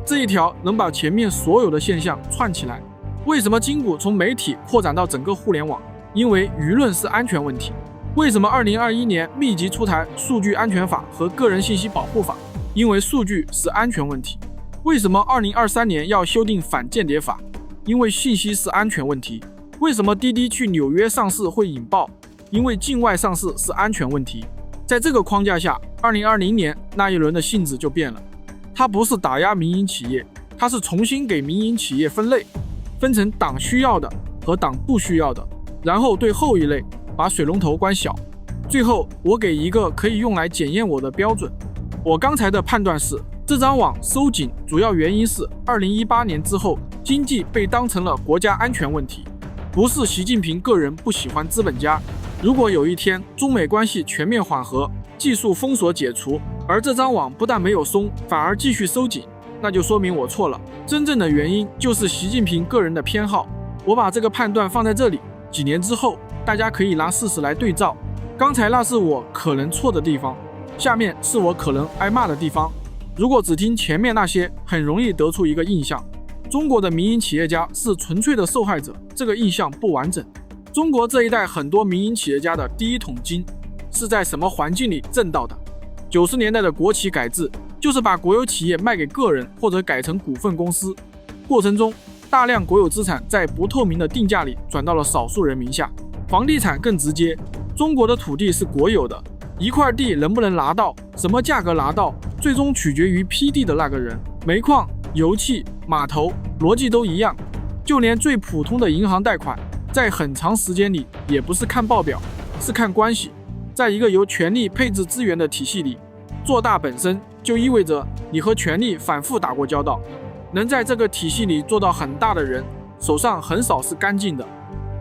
这一条能把前面所有的现象串起来。为什么筋骨从媒体扩展到整个互联网？因为舆论是安全问题。为什么2021年密集出台数据安全法和个人信息保护法？因为数据是安全问题。为什么2023年要修订反间谍法？因为信息是安全问题。为什么滴滴去纽约上市会引爆？因为境外上市是安全问题。在这个框架下，2020年那一轮的性质就变了。它不是打压民营企业，它是重新给民营企业分类，分成党需要的和党不需要的，然后对后一类把水龙头关小。最后，我给一个可以用来检验我的标准。我刚才的判断是，这张网收紧主要原因是2018年之后，经济被当成了国家安全问题，不是习近平个人不喜欢资本家。如果有一天中美关系全面缓和，技术封锁解除，而这张网不但没有松，反而继续收紧，那就说明我错了。真正的原因就是习近平个人的偏好。我把这个判断放在这里，几年之后大家可以拿事实来对照。刚才那是我可能错的地方，下面是我可能挨骂的地方。如果只听前面那些，很容易得出一个印象：中国的民营企业家是纯粹的受害者，这个印象不完整。中国这一代很多民营企业家的第一桶金是在什么环境里挣到的？90年代的国企改制就是把国有企业卖给个人或者改成股份公司，过程中大量国有资产在不透明的定价里转到了少数人名下。房地产更直接，中国的土地是国有的，一块地能不能拿到，什么价格拿到，最终取决于批地的那个人。煤矿、油气、码头逻辑都一样，就连最普通的银行贷款在很长时间里也不是看报表，是看关系。在一个由权力配置资源的体系里，做大本身就意味着你和权力反复打过交道。能在这个体系里做到很大的人，手上很少是干净的。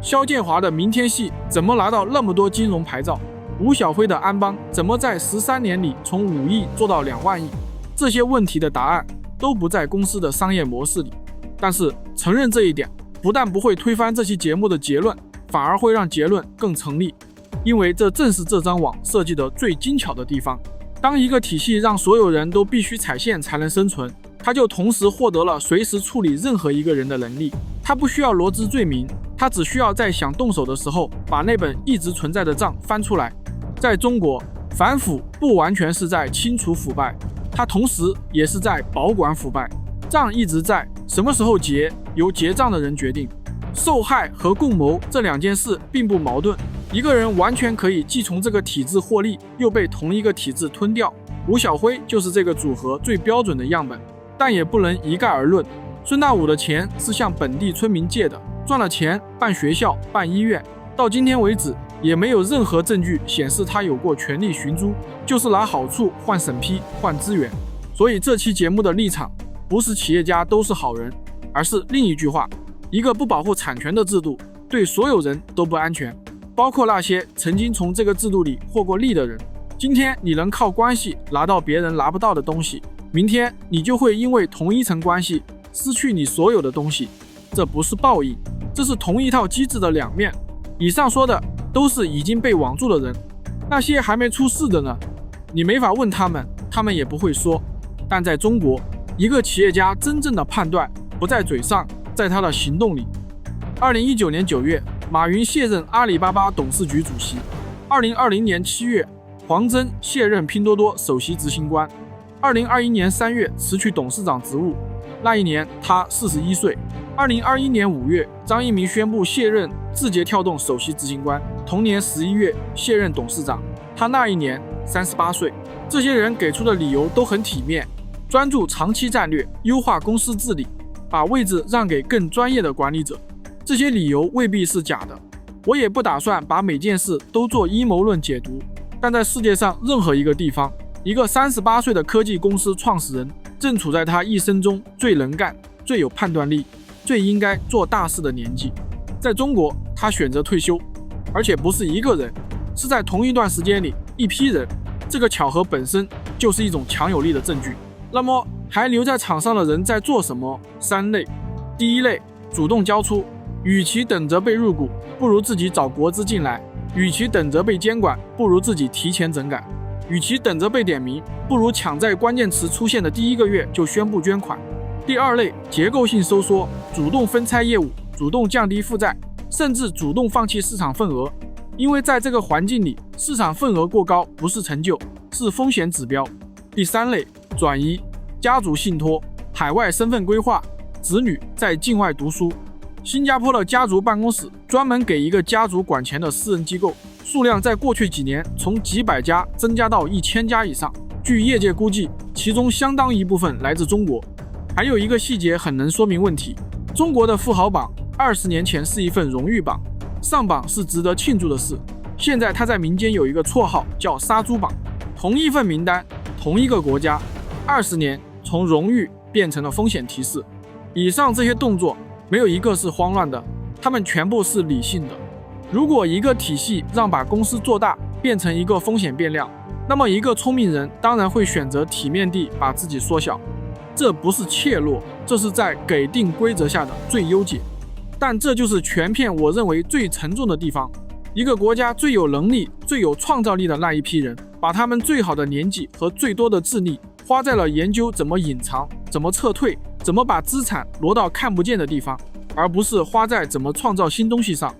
肖建华的明天系怎么拿到那么多金融牌照？吴晓辉的安邦怎么在13年里从5亿做到2万亿？这些问题的答案都不在公司的商业模式里。但是承认这一点，不但不会推翻这期节目的结论，反而会让结论更成立。因为这正是这张网设计的最精巧的地方。当一个体系让所有人都必须踩线才能生存，他就同时获得了随时处理任何一个人的能力。他不需要罗织罪名，他只需要在想动手的时候把那本一直存在的账翻出来。在中国，反腐不完全是在清除腐败，它同时也是在保管腐败。账一直在，什么时候结，由结账的人决定。受害和共谋这两件事并不矛盾，一个人完全可以既从这个体制获利，又被同一个体制吞掉。吴晓辉就是这个组合最标准的样本，但也不能一概而论。孙大武的钱是向本地村民借的，赚了钱办学校、办医院，到今天为止也没有任何证据显示他有过权力寻租，就是拿好处换审批、换资源。所以这期节目的立场不是企业家都是好人，而是另一句话：一个不保护产权的制度对所有人都不安全，包括那些曾经从这个制度里获过利的人。今天你能靠关系拿到别人拿不到的东西，明天你就会因为同一层关系失去你所有的东西。这不是报应，这是同一套机制的两面。以上说的都是已经被网住的人，那些还没出事的呢？你没法问他们，他们也不会说。但在中国，一个企业家真正的判断不在嘴上，在他的行动里。2019年9月，马云卸任阿里巴巴董事局主席。2020年7月，黄峥卸任拼多多首席执行官。2021年3月辞去董事长职务，那一年他41岁。2021年5月，张一鸣宣布卸任字节跳动首席执行官，同年11月卸任董事长，他那一年38岁。这些人给出的理由都很体面，专注长期战略，优化公司治理，把位置让给更专业的管理者。这些理由未必是假的，我也不打算把每件事都做阴谋论解读。但在世界上任何一个地方，一个38岁的科技公司创始人正处在他一生中最能干、最有判断力、最应该做大事的年纪。在中国，他选择退休，而且不是一个人，是在同一段时间里一批人。这个巧合本身就是一种强有力的证据。那么还留在场上的人在做什么？3类。第一类，主动交出，与其等着被入股，不如自己找国资进来；与其等着被监管，不如自己提前整改。与其等着被点名，不如抢在关键词出现的第1个月就宣布捐款。第二类，结构性收缩，主动分拆业务，主动降低负债，甚至主动放弃市场份额。因为在这个环境里，市场份额过高不是成就，是风险指标。第三类，转移，家族信托，海外身份规划，子女在境外读书。新加坡的家族办公室专门给一个家族管钱的私人机构，数量在过去几年从几百家增加到1000家以上。据业界估计，其中相当一部分来自中国。还有一个细节很能说明问题，中国的富豪榜20年前是一份荣誉榜，上榜是值得庆祝的事。现在它在民间有一个绰号叫杀猪榜，同一份名单，同一个国家，20年从荣誉变成了风险提示。以上这些动作没有一个是慌乱的，它们全部是理性的。如果一个体系让把公司做大变成一个风险变量，那么一个聪明人当然会选择体面地把自己缩小。这不是怯懦，这是在给定规则下的最优解。但这就是全片我认为最沉重的地方。一个国家最有能力、最有创造力的那一批人，把他们最好的年纪和最多的智力花在了研究怎么隐藏、怎么撤退、怎么把资产挪到看不见的地方，而不是花在怎么创造新东西上。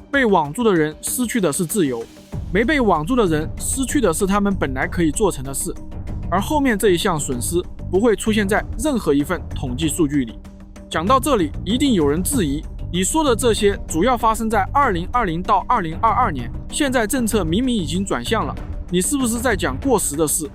被网住的人失去的是自由，没被网住的人失去的是他们本来可以做成的事。而后面这一项损失不会出现在任何一份统计数据里。讲到这里，一定有人质疑，你说的这些主要发生在2020到2022年，现在政策明明已经转向了，你是不是在讲过时的事？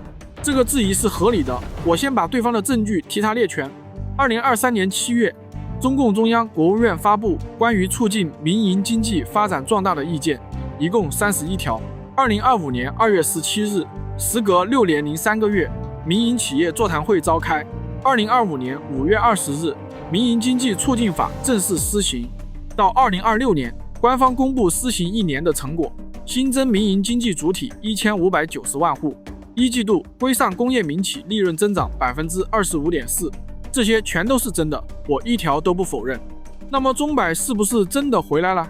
这个质疑是合理的，我先把对方的证据替他列全。2023年7月，中共中央、国务院发布关于促进民营经济发展壮大的意见，一共31条。2025年2月17日，时隔6年03个月，民营企业座谈会召开。2025年5月20日，民营经济促进法正式施行。到2026年，官方公布施行1年的成果，新增民营经济主体1590万户，一季度规上工业民企利润增长25.4%，这些全都是真的，我一条都不否认。那么中百是不是真的回来了？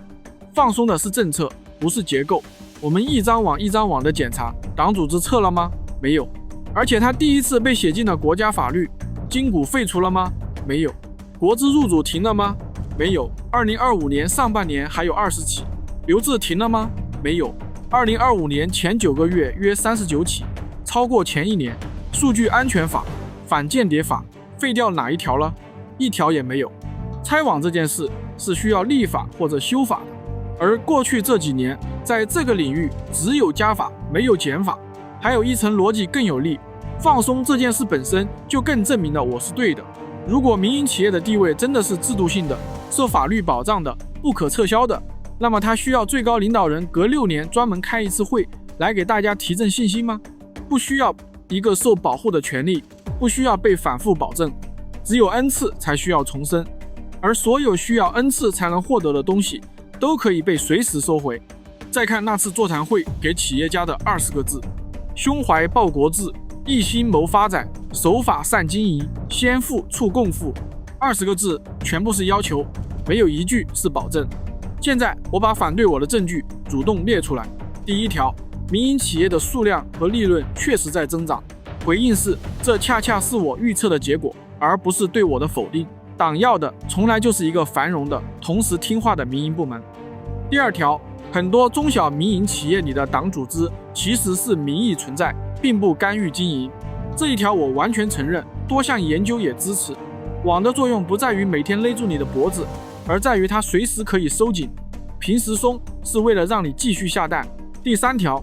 放松的是政策，不是结构。我们一张网一张网的检查，党组织撤了吗？没有。而且它第一次被写进了国家法律。金股废除了吗？没有。国资入主停了吗？没有。2025年上半年还有20起。留置停了吗？没有。2025年前9个月约39起，超过前一年。数据安全法、反间谍法废掉哪一条了？一条也没有。拆网这件事是需要立法或者修法的，而过去这几年在这个领域只有加法没有减法。还有一层逻辑更有力，放松这件事本身就更证明了我是对的。如果民营企业的地位真的是制度性的、受法律保障的、不可撤销的，那么它需要最高领导人隔6年专门开一次会来给大家提振信心吗？不需要一个受保护的权利，不需要被反复保证，只有 N 次才需要重申。而所有需要 N 次才能获得的东西都可以被随时收回。再看那次座谈会给企业家的20个字：胸怀报国志，一心谋发展，守法善经营，先富促共富。20个字全部是要求，没有一句是保证。现在我把反对我的证据主动列出来。第一条，民营企业的数量和利润确实在增长，回应是这恰恰是我预测的结果，而不是对我的否定。党要的从来就是一个繁荣的同时听话的民营部门。第二条，很多中小民营企业里的党组织其实是民意存在，并不干预经营。这一条我完全承认，多项研究也支持。网的作用不在于每天勒住你的脖子，而在于它随时可以收紧，平时松是为了让你继续下蛋。第三条，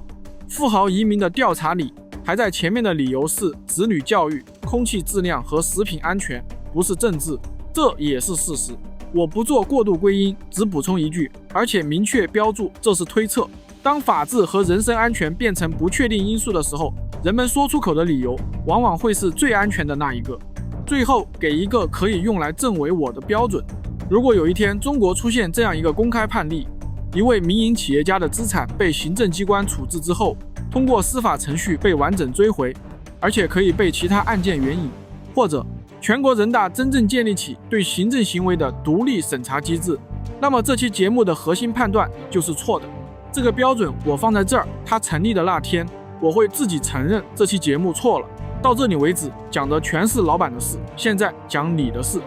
富豪移民的调查里排在前面的理由是子女教育、空气质量和食品安全，不是政治，这也是事实。我不做过度归因，只补充一句，而且明确标注这是推测。当法治和人身安全变成不确定因素的时候，人们说出口的理由往往会是最安全的那一个。最后给一个可以用来证伪我的标准。如果有一天中国出现这样一个公开判例，一位民营企业家的资产被行政机关处置之后，通过司法程序被完整追回，而且可以被其他案件援引，或者全国人大真正建立起对行政行为的独立审查机制，那么这期节目的核心判断就是错的。这个标准我放在这儿，它成立的那天，我会自己承认这期节目错了。到这里为止，讲的全是老板的事，现在讲你的事。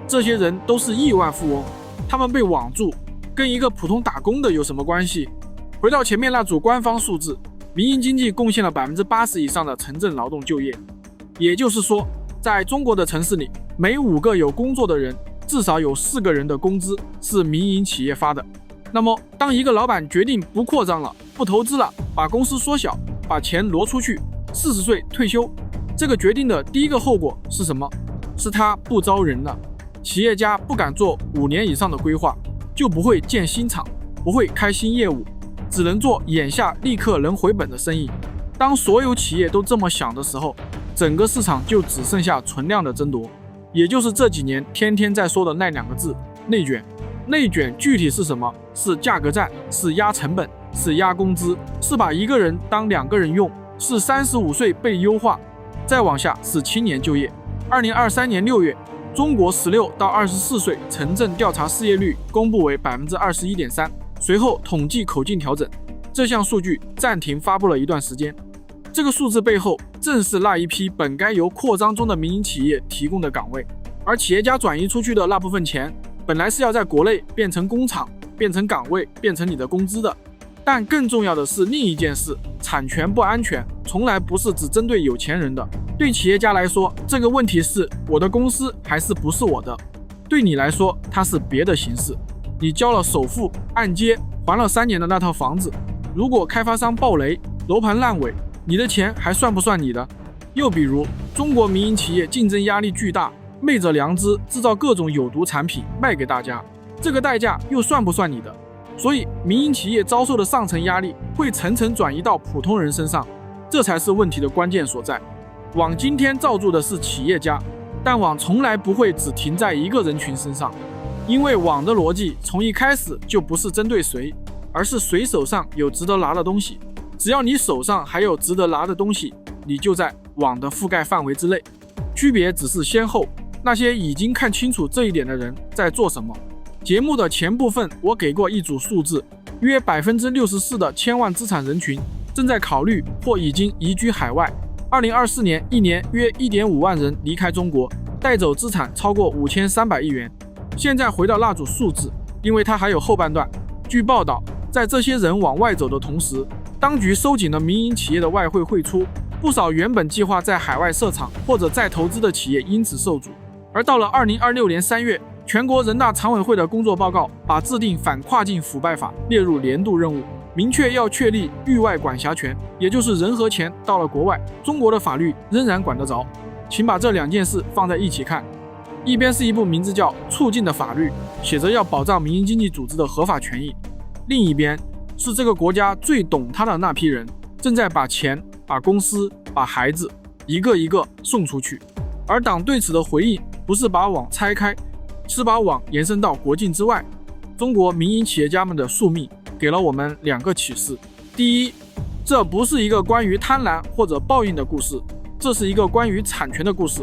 这些人都是亿万富翁，他们被网住，跟一个普通打工的有什么关系？回到前面那组官方数字，民营经济贡献了80%以上的城镇劳动就业，也就是说，在中国的城市里，每5个有工作的人，至少有4个人的工资是民营企业发的。那么，当一个老板决定不扩张了，不投资了，把公司缩小，把钱挪出去，40岁退休，这个决定的第一个后果是什么？是他不招人了。企业家不敢做5年以上的规划，就不会建新厂，不会开新业务，只能做眼下立刻能回本的生意。当所有企业都这么想的时候，整个市场就只剩下存量的争夺，也就是这几年天天在说的那2个字：内卷。内卷具体是什么？是价格战，是压成本，是压工资，是把1个人当2个人用，是35岁被优化，再往下是青年就业。2023年6月，中国16到24岁城镇调查失业率公布为 21.3%， 随后统计口径调整，这项数据暂停发布了一段时间。这个数字背后正是那一批本该由扩张中的民营企业提供的岗位，而企业家转移出去的那部分钱，本来是要在国内变成工厂，变成岗位，变成你的工资的。但更重要的是另一件事，产权不安全从来不是只针对有钱人的。对企业家来说，这个问题是我的公司还是不是我的；对你来说，它是别的形式。你交了首付、按揭，还了3年的那套房子，如果开发商暴雷，楼盘烂尾，你的钱还算不算你的？又比如，中国民营企业竞争压力巨大，昧着良知制造各种有毒产品卖给大家，这个代价又算不算你的？所以民营企业遭受的上层压力会层层转移到普通人身上，这才是问题的关键所在。网今天罩住的是企业家，但网从来不会只停在一个人群身上，因为网的逻辑从一开始就不是针对谁，而是谁手上有值得拿的东西。只要你手上还有值得拿的东西，你就在网的覆盖范围之内，区别只是先后。那些已经看清楚这一点的人在做什么？节目的前部分我给过一组数字，约 64% 的千万资产人群正在考虑或已经移居海外。2024年一年约 1.5 万人离开中国，带走资产超过5300亿元。现在回到那组数字，因为它还有后半段。据报道，在这些人往外走的同时，当局收紧了民营企业的外汇汇出，不少原本计划在海外设厂或者再投资的企业因此受阻。而到了2026年3月，全国人大常委会的工作报告把制定反跨境腐败法列入年度任务，明确要确立域外管辖权，也就是人和钱到了国外，中国的法律仍然管得着。请把这2件事放在一起看，一边是一部名字叫《促进》的法律，写着要保障民营经济组织的合法权益；另一边是这个国家最懂他的那批人，正在把钱、把公司、把孩子一个一个送出去。而党对此的回应不是把网拆开，是把网延伸到国境之外。中国民营企业家们的宿命给了我们2个启示。第一，这不是一个关于贪婪或者报应的故事，这是一个关于产权的故事。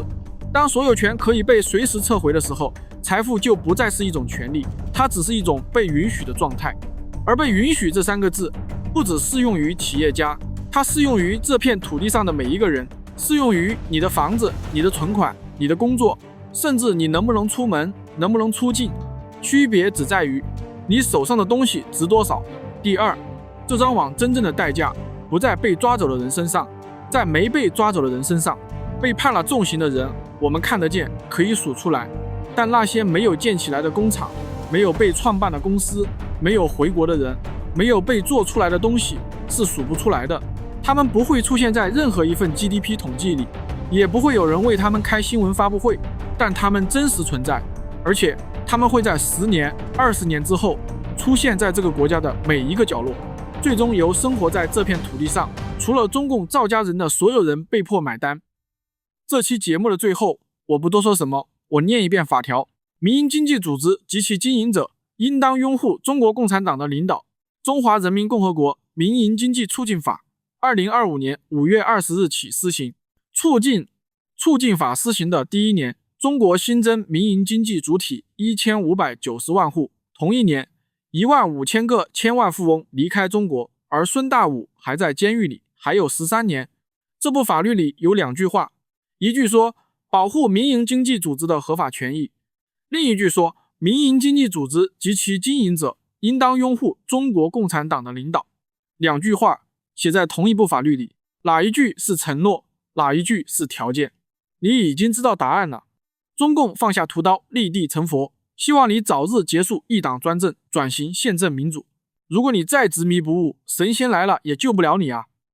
当所有权可以被随时撤回的时候，财富就不再是一种权利，它只是一种被允许的状态。而被允许这3个字不只适用于企业家，它适用于这片土地上的每一个人，适用于你的房子、你的存款、你的工作，甚至你能不能出门，能不能出境。区别只在于你手上的东西值多少。第二，这张网真正的代价不在被抓走的人身上，在没被抓走的人身上。被判了重刑的人我们看得见，可以数出来，但那些没有建起来的工厂，没有被创办的公司，没有回国的人，没有被做出来的东西是数不出来的。他们不会出现在任何一份 GDP 统计里，也不会有人为他们开新闻发布会，但他们真实存在，而且他们会在10年、20年之后出现在这个国家的每一个角落，最终由生活在这片土地上除了中共赵家人的所有人被迫买单。这期节目的最后，我不多说什么，我念一遍法条：民营经济组织及其经营者应当拥护中国共产党的领导。中华人民共和国民营经济促进法2025年5月20日起施行。促进法施行的第1年，中国新增民营经济主体1590万户，同一年15000个千万富翁离开中国，而孙大武还在监狱里，还有13年。这部法律里有2句话，一句说保护民营经济组织的合法权益，另一句说民营经济组织及其经营者应当拥护中国共产党的领导。2句话写在同一部法律里，哪一句是承诺，哪一句是条件？你已经知道答案了。中共放下屠刀，立地成佛，希望你早日结束一党专政，转型宪政民主。如果你再执迷不悟，神仙来了也救不了你啊！